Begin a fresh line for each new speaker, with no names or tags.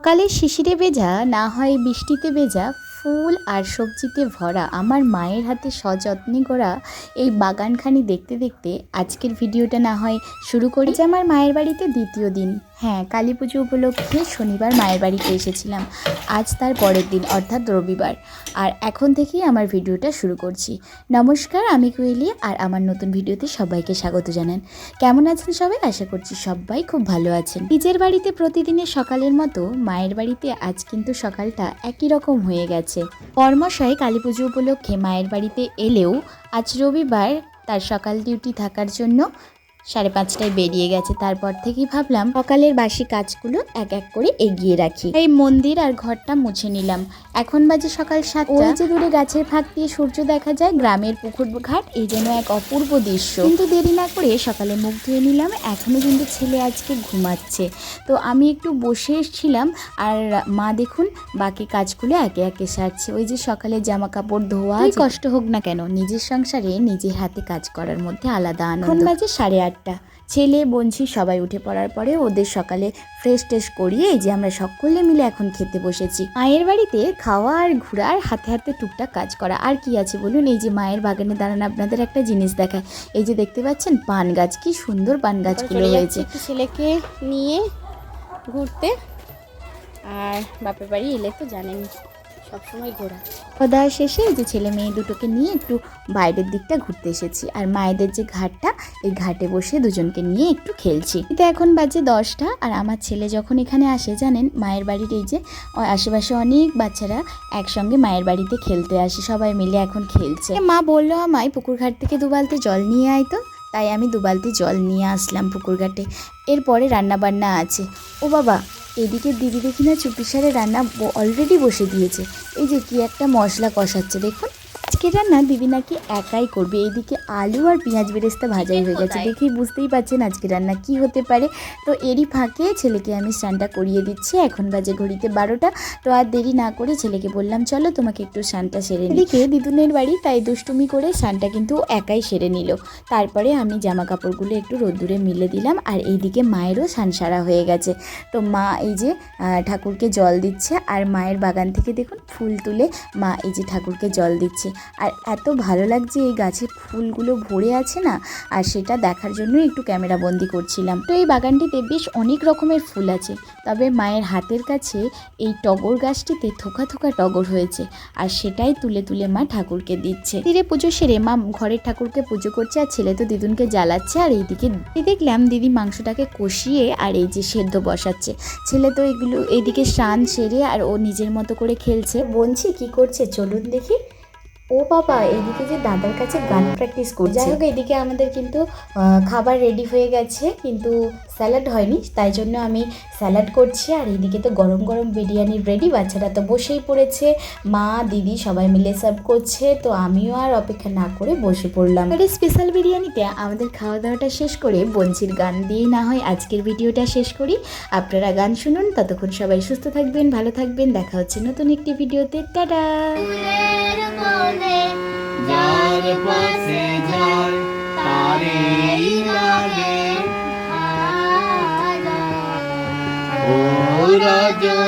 সকালে শিশিরে ভেজা, না হয় বৃষ্টিতে ভেজা, ফুল আর সবজিতে ভরা আমার মায়ের হাতে সযত্নে করা এই বাগানখানি দেখতে দেখতে আজকের ভিডিওটা না হয় শুরু করি। যে আমার মায়ের বাড়িতে দ্বিতীয় দিন, হ্যাঁ, কালী পুজো উপলক্ষে শনিবার মায়ের বাড়িতে এসেছিলাম। আজ তার পরের দিন অর্থাৎ রবিবার। আর এখন থেকেই আমার ভিডিওটা শুরু করছি। নমস্কার, আমি কোয়েলি, আর আমার নতুন ভিডিওতে সবাইকে স্বাগত জানান। কেমন আছেন সবাই? আশা করছি সবাই খুব ভালো আছেন। নিজের বাড়িতে প্রতিদিনের সকালের মতো মায়ের বাড়িতে আজ কিন্তু সকালটা একই রকম হয়ে গেছে। কর্মশায় কালী পুজো উপলক্ষে মায়ের বাড়িতে এলেও আজ রবিবার তার সকাল ডিউটি থাকার জন্য 5:30টায় বেরিয়ে গেছে। তারপর থেকেই ভাবলাম সকালের বাসি কাজগুলো এক এক করে এগিয়ে রাখি। এই মন্দির আর ঘরটা মুছে নিলাম। এখন বাজে সকাল 7টা। ওই যে দূরে গাছের ফাঁক দিয়ে সূর্য দেখা যায়, গ্রামের পুকুর ঘাট, এই যেন এক অপূর্ব দৃশ্য। কিন্তু দেরি না করে সকালে মুখ ধুয়ে নিলাম। এখনো কিন্তু ছেলে আজকে ঘুমাচ্ছে, তো আমি একটু বসে এসেছিলাম। আর মা দেখুন বাকি কাজগুলো একে একে সারছে। ওই যে সকালে জামা কাপড় ধোয়া, কষ্ট হোক না কেন, নিজের সংসারে নিজের হাতে কাজ করার মধ্যে আলাদা আনন্দ। এখন বাজে 8:30। ছেলে বঞ্চি সবাই উঠে পড়ার পরে ওদের সকালে ফ্রেশ ট্রেশ করিয়ে এই যে আমরা সকলে মিলে এখন খেতে বসেছি। মায়ের বাড়িতে খাওয়া আর ঘোরা আর হাতে হাতে টুকটাক কাজ করা, আর কি আছে বলুন। এই যে মায়ের বাগানে দাঁড়ান, আপনাদের একটা জিনিস দেখায়। এই যে দেখতে পাচ্ছেন পান গাছ, কি সুন্দর পান গাছগুলো হয়েছে।
ছেলেকে নিয়ে ঘুরতে, আর বাপের বাড়ি এলে তো জানেন সবসময় ঘোরা।
খাওয়া শেষে এই যে ছেলে মেয়ে দুটোকে নিয়ে একটু বাইরের দিকটা ঘুরতে এসেছি। আর মায়েদের যে ঘাটটা, এই ঘাটে বসে দুজনকে নিয়ে একটু খেলছি। এটা এখন বাজে 10টা। আর আমার ছেলে যখন এখানে আসে, জানেন, মায়ের বাড়ির এই যে আশেপাশে অনেক বাচ্চারা একসঙ্গে মায়ের বাড়িতে খেলতে আসে, সবাই মিলে এখন খেলছে। মা বললো আমায় পুকুর ঘাট থেকে 2 বালতি জল নিয়ে আয়, তো তাই আমি 2 বালতি জল নিয়ে আসলাম পুকুর ঘাটে। এরপরে রান্নাবান্না আছে। ও বাবা, এদিকে দিদি দেখি না চুপিসারে রান্না অলরেডি বসে দিয়েছে। এই যে কি একটা মশলা কষাচ্ছে দেখুন। আজকে রান্না দিদি নাকি একাই করবে। এদিকে আলু আর পেঁয়াজ বেরেস্তা ভাজাই হয়ে গেছে, দেখেই বুঝতেই পারছেন আজকে রান্না কি হতে পারে। তো এরই ফাঁকে ছেলেকে আমি স্নানটা করিয়ে দিচ্ছি। এখন বাজে ঘড়িতে 12টা। তো আর দেরি না করে ছেলেকে বললাম চলো তোমাকে একটু স্নানটা সেরে নিই। এদিকে দিদুনের বাড়ি, তাই দুষ্টুমি করে স্নানটা কিন্তু একাই সেরে নিল। তারপরে আমি জামা কাপড়গুলো একটু রোদ্দুরে মিলে দিলাম। আর এইদিকে মায়েরও স্নান সারা হয়ে গেছে। তো মা এই যে ঠাকুরকে জল দিচ্ছে, আর মায়ের বাগান থেকে দেখুন ফুল তুলে মা এই যে ঠাকুরকে জল দিচ্ছে। আর এত ভালো লাগছে, এই গাছে ফুলগুলো ভরে আছে না, আর সেটা দেখার জন্য একটু ক্যামেরা বন্দি করছিলাম। তো এই বাগানটিতে বেশ অনেক রকমের ফুল আছে, তবে মায়ের হাতের কাছে এই টগর গাছটিতে থোকা থোকা টগর হয়েছে, আর সেটাই তুলে তুলে মা ঠাকুরকে দিচ্ছে। ধীরে পুজো সেরে মা ঘরের ঠাকুরকে পুজো করছে, আর ছেলে তো দিদুনকে জ্বালাচ্ছে। আর এইদিকে দেখলাম দিদি মাংসটাকে কষিয়ে আর এই যে সেদ্ধ বসাচ্ছে। ছেলে তো এগুলো এইদিকে স্নান সেরে আর ও নিজের মতো করে খেলছে। বলছি কি করছে চলুন দেখি। ও বাবা, এইদিকে যে দাদার কাছে গান প্র্যাকটিস করছে। যাই হোক, এইদিকে আমাদের কিন্তু খাবার রেডি হয়ে গেছে, কিন্তু স্যালাড হয়নি, তাই জন্য আমি স্যালাড করছি। আর এইদিকে তো গরম গরম বিরিয়ানি রেডি, বাচ্চারা তো বসেই পড়েছে, মা দিদি সবাই মিলে সার্ভ করছে। তো আমিও আর অপেক্ষা না করে বসে পড়লাম। এই স্পেশাল বিরিয়ানিতে আমাদের খাওয়া দাওয়াটা শেষ করে বঞ্চির গান দিয়েই না হয় আজকের ভিডিওটা শেষ করি। আপনারা গান শুনুন, ততক্ষণ সবাই সুস্থ থাকবেন, ভালো থাকবেন। দেখা হচ্ছে নতুন একটি ভিডিওতে। টাটা।
যার পাশে যায় তারেই লাগে ও রাজা।